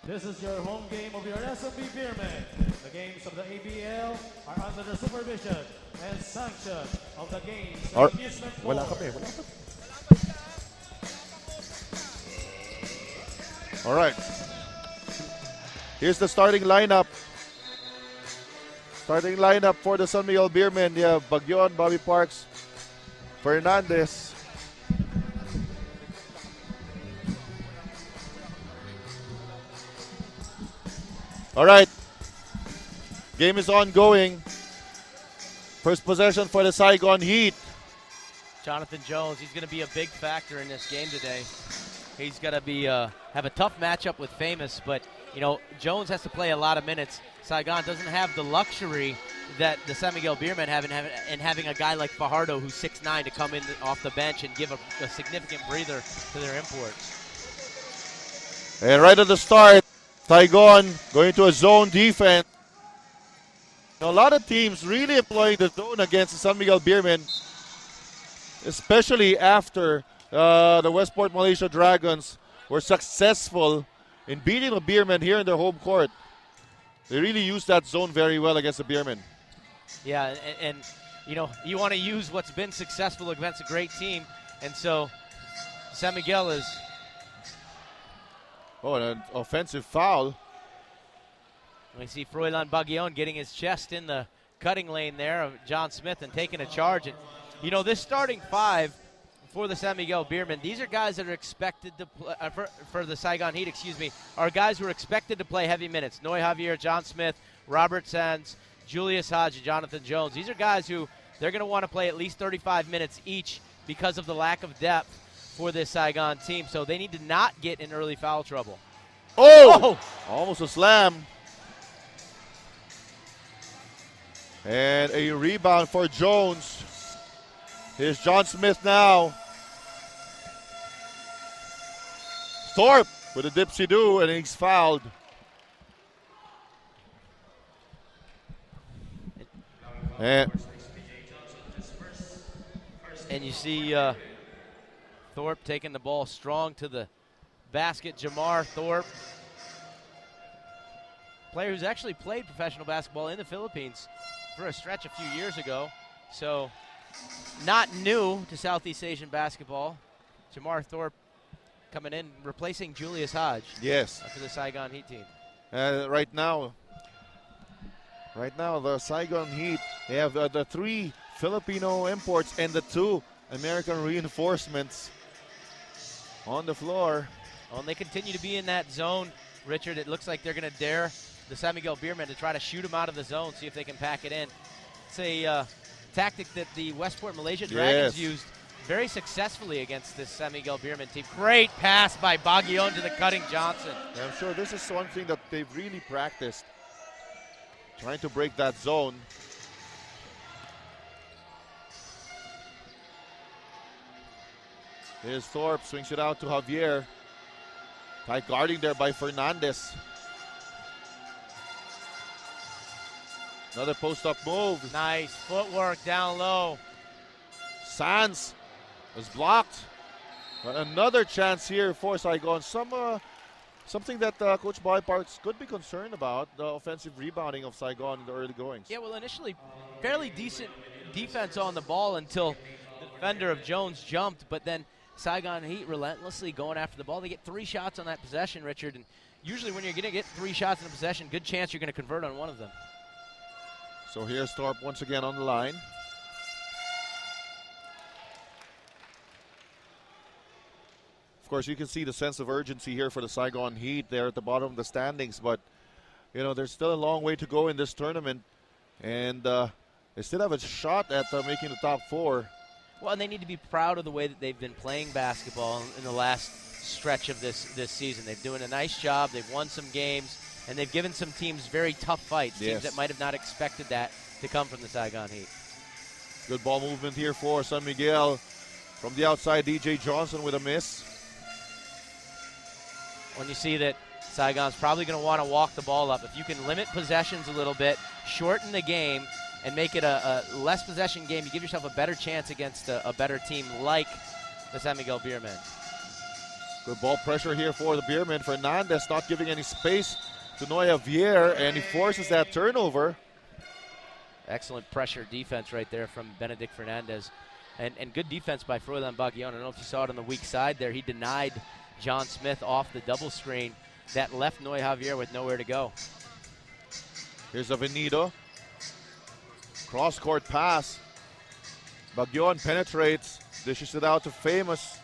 This is your home game of your SMB Beermen. The games of the ABL are under the supervision and sanction of the Games and Amusement Board. All right. Here's the starting lineup. Starting lineup for the San Miguel Beermen. You have Bagyon, Bobby Parks, Fernandez. All right. Game is ongoing. First possession for the Saigon Heat. Jonathan Jones, he's going to be a big factor in this game today. He's going to be have a tough matchup with Famous, but you know Jones has to play a lot of minutes. Saigon doesn't have the luxury that the San Miguel Beermen have in having a guy like Fajardo, who's 6'9", to come in off the bench and give a significant breather to their imports. And right at the start, Saigon going to a zone defense. A lot of teams really employing the zone against the San Miguel Beermen, especially after the Westport Malaysia Dragons were successful in beating the Beermen here in their home court. They really used that zone very well against the Beermen. Yeah, and you know, you want to use what's been successful against a great team, and so San Miguel is... Oh, an offensive foul. We see Froilan Bagyon getting his chest in the cutting lane there of John Smith and taking a charge. And, you know, this starting five for the San Miguel Beermen, these are guys that are expected to play, for the Saigon Heat, are guys who are expected to play heavy minutes. Noy Javier, John Smith, Robert Sands, Julius Hodge, and Jonathan Jones. These are guys who they're going to want to play at least 35 minutes each because of the lack of depth for this Saigon team. So they need to not get in early foul trouble. Oh! Almost a slam. And a rebound for Jones. Here's John Smith now. Thorpe with a dipsy-do, and he's fouled. And you see Thorpe taking the ball strong to the basket. Jamar Thorpe, player who's actually played professional basketball in the Philippines for a stretch a few years ago. So not new to Southeast Asian basketball. Jamar Thorpe coming in, replacing Julius Hodge. Yes. For the Saigon Heat team. Right now, the Saigon Heat, they have the 3 Filipino imports and the 2 American reinforcements on the floor. Well, and they continue to be in that zone, Richard. It looks like they're going to dare the San Miguel Beermen to try to shoot them out of the zone, see if they can pack it in. It's a tactic that the Westport Malaysia Dragons used very successfully against this San Miguel Beermen team. Great pass by Bagyon to the cutting Johnson. And I'm sure this is one thing that they've really practiced, trying to break that zone. Here's Thorpe, swings it out to Javier. Tight guarding there by Fernandez. Another post-up move. Nice footwork down low. Sands was blocked. But another chance here for Saigon. Something that Coach Bobby Parks could be concerned about, the offensive rebounding of Saigon in the early goings. Yeah, well, initially fairly decent defense on the ball until the defender of Jones jumped, but then Saigon Heat relentlessly going after the ball. They get 3 shots on that possession, Richard, and usually when you're going to get 3 shots in a possession, good chance you're going to convert on one of them. So here's Thorpe once again on the line. Of course, you can see the sense of urgency here for the Saigon Heat. They're at the bottom of the standings, but you know there's still a long way to go in this tournament, and they still have a shot at making the top 4. Well, and they need to be proud of the way that they've been playing basketball in the last stretch of this season. They're doing a nice job. They've won some games, and they've given some teams very tough fights, teams that might have not expected that to come from the Saigon Heat. Good ball movement here for San Miguel. From the outside, DJ Johnson with a miss. When you see that Saigon's probably going to want to walk the ball up, if you can limit possessions a little bit, shorten the game, and make it a less possession game, you give yourself a better chance against a better team like the San Miguel Beermen. Good ball pressure here for the Beermen. Fernandez not giving any space to Vier, and he forces that turnover. Excellent pressure defense right there from Benedict Fernandez. And good defense by Froilan Baguillon. I don't know if you saw it on the weak side there. He denied John Smith off the double screen. That left Javier with nowhere to go. Here's Avenido. Cross-court pass. Baguillon penetrates, dishes it out to Famous.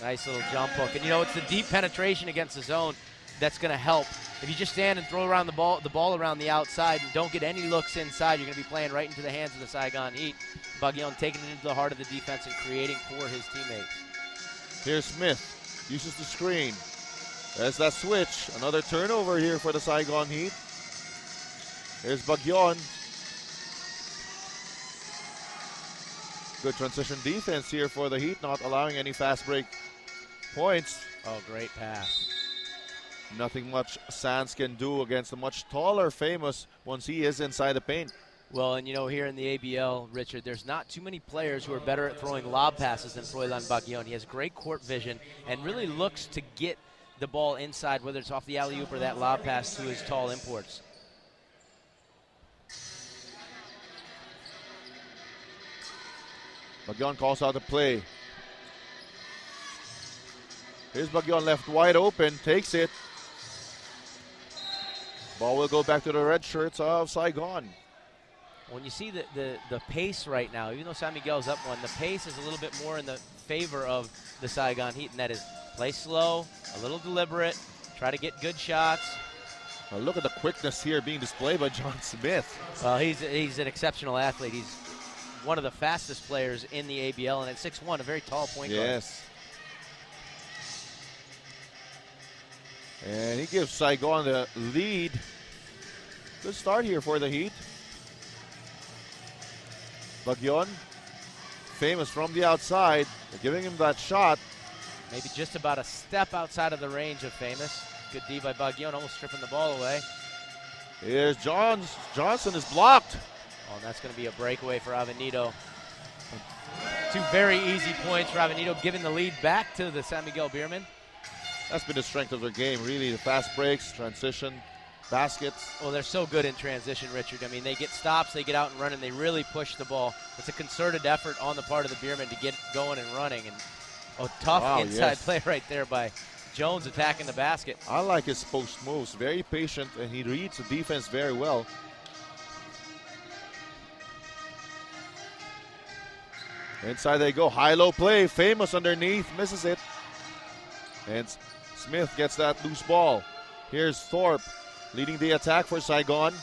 Nice little jump hook. And, you know, it's the deep penetration against the zone that's going to help. If you just stand and throw around the ball around the outside and don't get any looks inside, you're going to be playing right into the hands of the Saigon Heat. Baguillon taking it into the heart of the defense and creating for his teammates. Here's Smith, uses the screen. There's that switch. Another turnover here for the Saigon Heat. Here's Baguillon. Good transition defense here for the Heat, not allowing any fast break points. Oh, great pass. Nothing much Sands can do against a much taller Famous once he is inside the paint. Well, and you know, here in the ABL, Richard, there's not too many players who are better at throwing lob passes than Froilan Baguillon. He has great court vision and really looks to get the ball inside, whether it's off the alley-oop or that lob pass to his tall imports. Baguillon calls out the play. Here's Baguillon left wide open, takes it. Ball will go back to the red shirts of Saigon. When you see the pace right now, even though San Miguel's up one, the pace is a little bit more in the favor of the Saigon Heat, and that is play slow, a little deliberate, try to get good shots. Now look at the quickness here being displayed by John Smith. Well, he's an exceptional athlete. He's one of the fastest players in the ABL, and at 6'1", a very tall point guard. Yes. And he gives Saigon the lead. Good start here for the Heat. Baguillon, Famous from the outside. They're giving him that shot. Maybe just about a step outside of the range of Famous. Good D by Baguillon, almost stripping the ball away. Here's Johnson is blocked. Oh, and that's going to be a breakaway for Avenido. Two very easy points for Avenido, giving the lead back to the San Miguel Beermen. That's been the strength of their game, really. The fast breaks, transition, baskets. Well, they're so good in transition, Richard. I mean, they get stops, they get out and run, and they really push the ball. It's a concerted effort on the part of the Beermen to get going and running. And a tough inside play right there by Jones attacking the basket. I like his post moves. Very patient, and he reads the defense very well. Inside they go. High-low play. Famous underneath. Misses it. And Smith gets that loose ball. Here's Thorpe leading the attack for Saigon.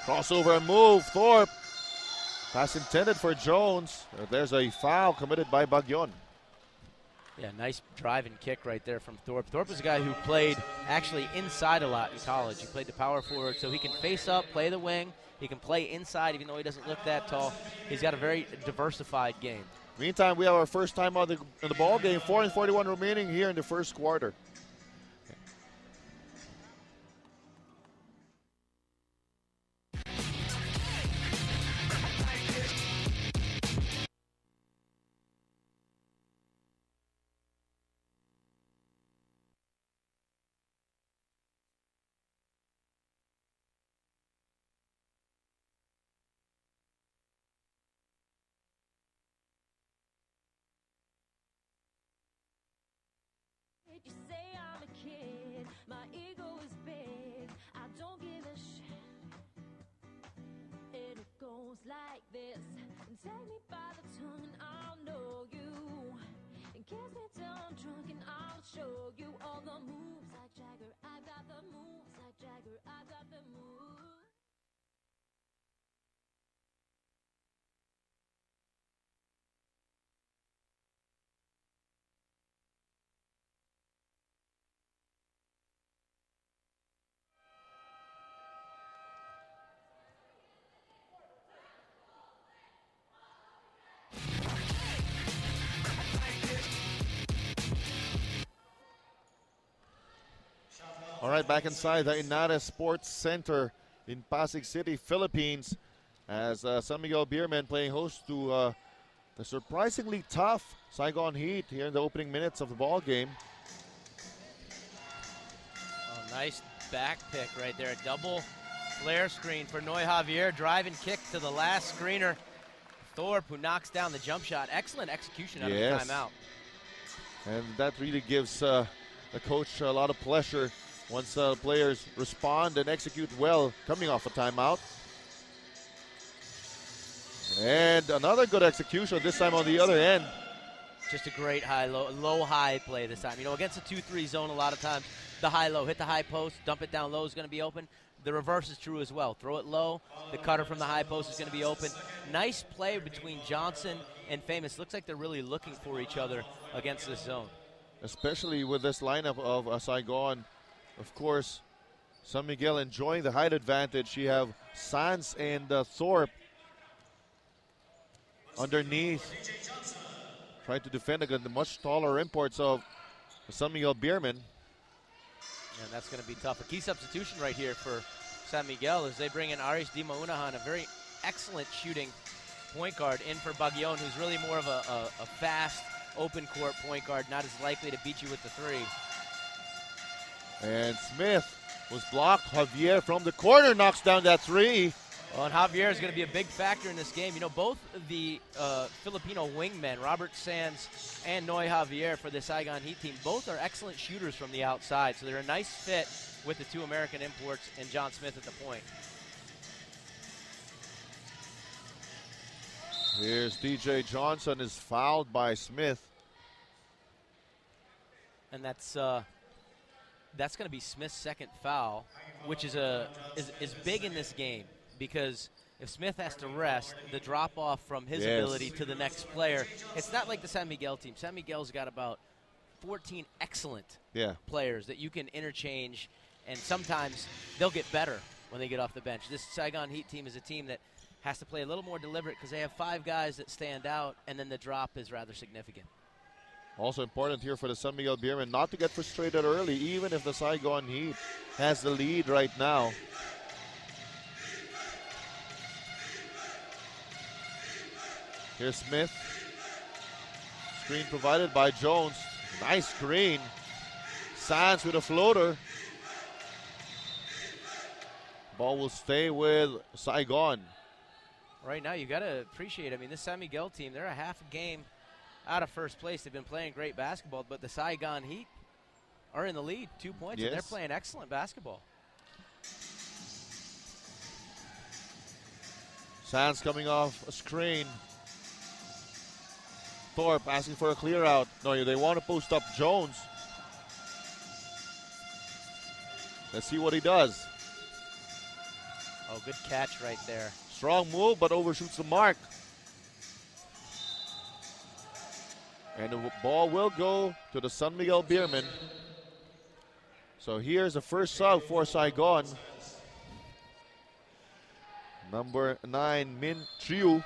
Crossover and move. Thorpe. Pass intended for Jones. There's a foul committed by Baguillon. Yeah, nice drive and kick right there from Thorpe. Thorpe is a guy who played actually inside a lot in college. He played the power forward, so he can face up, play the wing. He can play inside even though he doesn't look that tall. He's got a very diversified game. Meantime, we have our first time on the ball game. 4:41 remaining here in the first quarter. You say I'm a kid, my ego is big, I don't give a shit. And it goes like this, and take me by the tongue and I'll know you. And kiss me till I'm drunk and I'll show you all the moves like Jagger. I got the moves like Jagger, I got the moves. All right, back inside the Inada Sports Center in Pasig City, Philippines, as San Miguel Beermen playing host to the surprisingly tough Saigon Heat here in the opening minutes of the ball game. Nice back pick right there. A double flare screen for Noy Javier. Drive and kick to the last screener. Thorpe, who knocks down the jump shot. Excellent execution out of the timeout. And that really gives the coach a lot of pleasure once players respond and execute well coming off a timeout. And another good execution, this time on the other end. Just a great low-high play this time. You know, against a 2-3 zone, a lot of times the high-low, hit the high post, dump it down low is going to be open. The reverse is true as well. Throw it low, the cutter from the high post is going to be open. Nice play between Johnson and Famous. Looks like they're really looking for each other against this zone. Especially with this lineup of Saigon. Of course, San Miguel enjoying the height advantage. You have Sanz and Thorpe underneath, trying to defend against the much taller imports of San Miguel Beermen. And that's going to be tough. A key substitution right here for San Miguel as they bring in Aris Di Maunahan, a very excellent shooting point guard, in for Baguion, who's really more of a fast, open court point guard, not as likely to beat you with the three. And Smith was blocked. Javier from the corner knocks down that three. Well, and Javier is going to be a big factor in this game. You know, both the Filipino wingmen, Robert Sanz and Noy Javier for the Saigon Heat team, both are excellent shooters from the outside. So they're a nice fit with the two American imports and John Smith at the point. Here's DJ Johnson is fouled by Smith. And that's going to be Smith's second foul, which is big in this game. Because if Smith has to rest, the drop-off from his ability to the next player, it's not like the San Miguel team. San Miguel's got about 14 excellent players that you can interchange, and sometimes they'll get better when they get off the bench. This Saigon Heat team is a team that has to play a little more deliberate because they have 5 guys that stand out, and then the drop is rather significant. Also important here for the San Miguel Beermen not to get frustrated early, even if the Saigon Heat has the lead right now. Here's Smith. Screen provided by Jones. Nice screen. Sanz with a floater. Ball will stay with Saigon. Right now, you got to appreciate, I mean, this San Miguel team, they're a half a game out of first place. They've been playing great basketball, but the Saigon Heat are in the lead, 2 points, and they're playing excellent basketball. Sanz coming off a screen. Thorpe asking for a clear out. No, they want to post up Jones. Let's see what he does. Oh, good catch right there. Strong move, but overshoots the mark. And the ball will go to the San Miguel Beermen. So here's the first sub for Saigon. Number 9, Min Triu.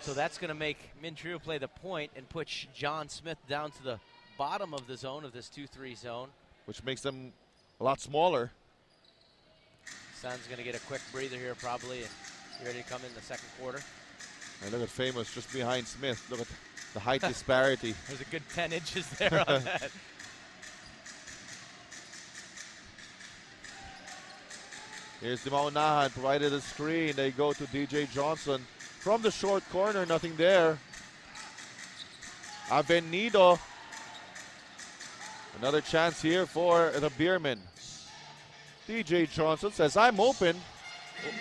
So that's going to make Min Triu play the point and push John Smith down to the bottom of the zone, of this 2-3 zone. Which makes them a lot smaller. Sun's going to get a quick breather here probably and be ready to come in the second quarter. And look at Famous just behind Smith. Look at the height disparity. There's a good 10 inches there on that. Here's Di Maunahan, provided a screen. They go to DJ Johnson. From the short corner, nothing there. Avenido. Another chance here for the Beermen. DJ Johnson says, I'm open.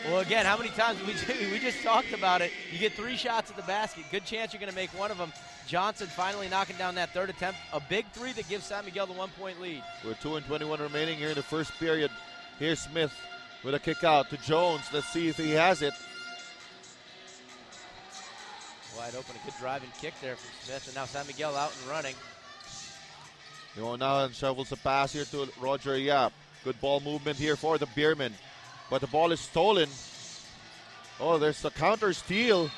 Well, again, how many times we just talked about it. You get 3 shots at the basket. Good chance you're going to make one of them. Johnson finally knocking down that third attempt. A big 3 that gives San Miguel the 1-point lead. With 2:21 remaining here in the first period. Here's Smith with a kick out to Jones. Let's see if he has it. Wide open, a good driving kick there from Smith, and now San Miguel out and running. Di Maunahan shovels the pass here to Roger Hiep. Good ball movement here for the Beermen. But the ball is stolen. Oh, there's a counter steal.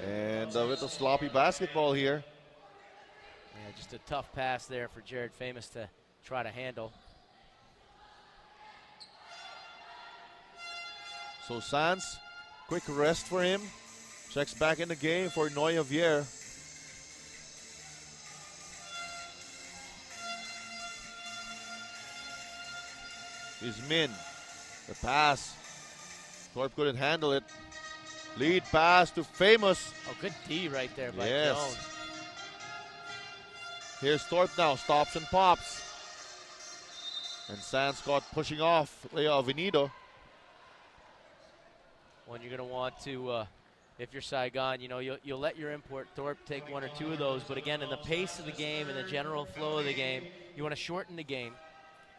And with a sloppy basketball here. Yeah, just a tough pass there for Jared Famous to try to handle. So Sanz, quick rest for him. Checks back in the game for Noy Javier. is Min. The pass. Thorpe couldn't handle it. Lead pass to Famous. Oh, good D right there by Yes. Jones. Here's Thorpe now. Stops and pops. And Sands caught pushing off Leo Avenido. When you're going to want to, if you're Saigon, you know, you'll let your import Thorpe take one or two of those. But again, in the pace of the game and the general flow of the game, you want to shorten the game,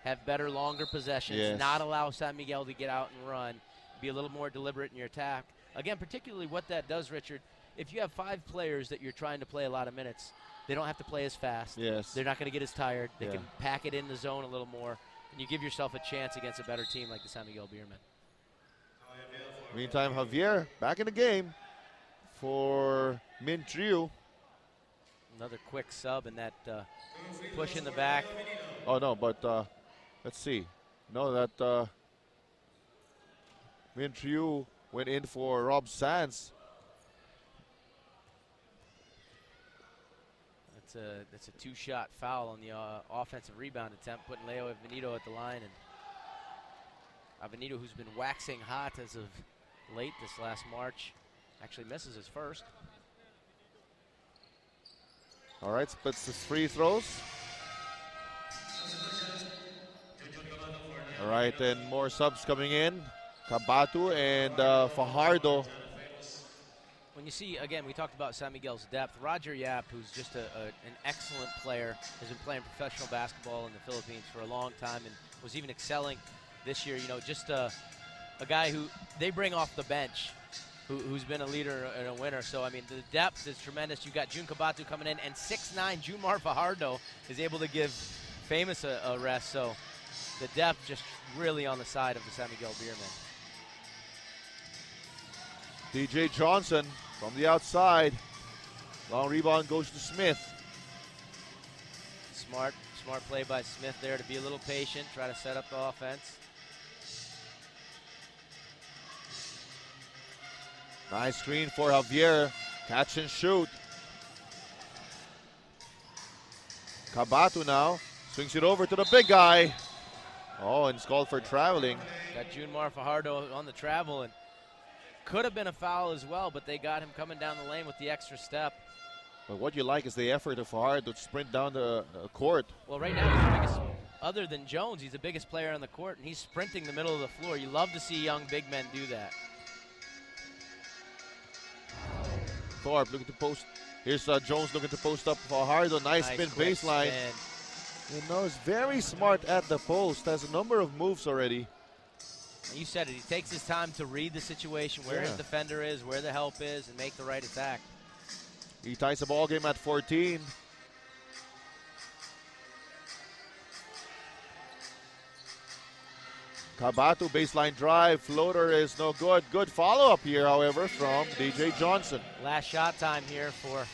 have better, longer possessions, Yes. not allow San Miguel to get out and run, be a little more deliberate in your attack. Again, particularly what that does, Richard, if you have 5 players that you're trying to play a lot of minutes, they don't have to play as fast. Yes. They're not going to get as tired. They Yeah. can pack it in the zone a little more, and you give yourself a chance against a better team like the San Miguel Beermen. Meantime, Javier back in the game for Min Triu. Another quick sub and that push in the back. Oh, no, but let's see. No, that Min Triu went in for Rob Sands. That's a 2-shot foul on the offensive rebound attempt, putting Leo Avenido at the line. And Avenido, who's been waxing hot as of late this last March, actually misses his first. All right, splits his free throws. All right, and more subs coming in. Cabatu and Fajardo. When you see, again, we talked about San Miguel's depth. Roger Yap, who's just an excellent player, has been playing professional basketball in the Philippines for a long time and was even excelling this year. You know, just a guy who they bring off the bench, who's been a leader and a winner. So, I mean, the depth is tremendous. You've got June Cabatu coming in, and 6'9" Junmar Fajardo is able to give Famous a rest. So, the depth just really on the side of the San Miguel Beermen. DJ Johnson from the outside. Long rebound goes to Smith. Smart play by Smith there to be a little patient, try to set up the offense. Nice screen for Javier. Catch and shoot. Cabatu now swings it over to the big guy. Oh, and it's called for traveling. Got Junmar Fajardo on the travel, and could have been a foul as well, but they got him coming down the lane with the extra step. But what you like is the effort of Fajardo to sprint down the court. Well, right now he's the biggest, other than Jones, he's the biggest player on the court, and he's sprinting the middle of the floor. You love to see young big men do that. Thorpe looking to post. Here's Jones looking to post up Fajardo. Nice spin quick baseline. spin. You know, he's very smart at the post. Has a number of moves already. You said it. He takes his time to read the situation, where his defender is, where the help is, and make the right attack. He ties the ball game at 14. Cabatu baseline drive. Floater is no good. Good follow-up here, however, from DJ Johnson. Last shot time here for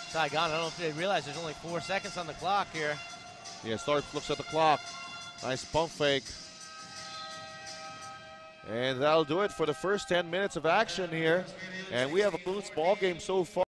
Saigon. I don't know if they realize there's only 4 seconds on the clock here. Yeah, Thorpe looks at the clock. Nice pump fake. And that'll do it for the first 10 minutes of action here. And we have a close ball game so far.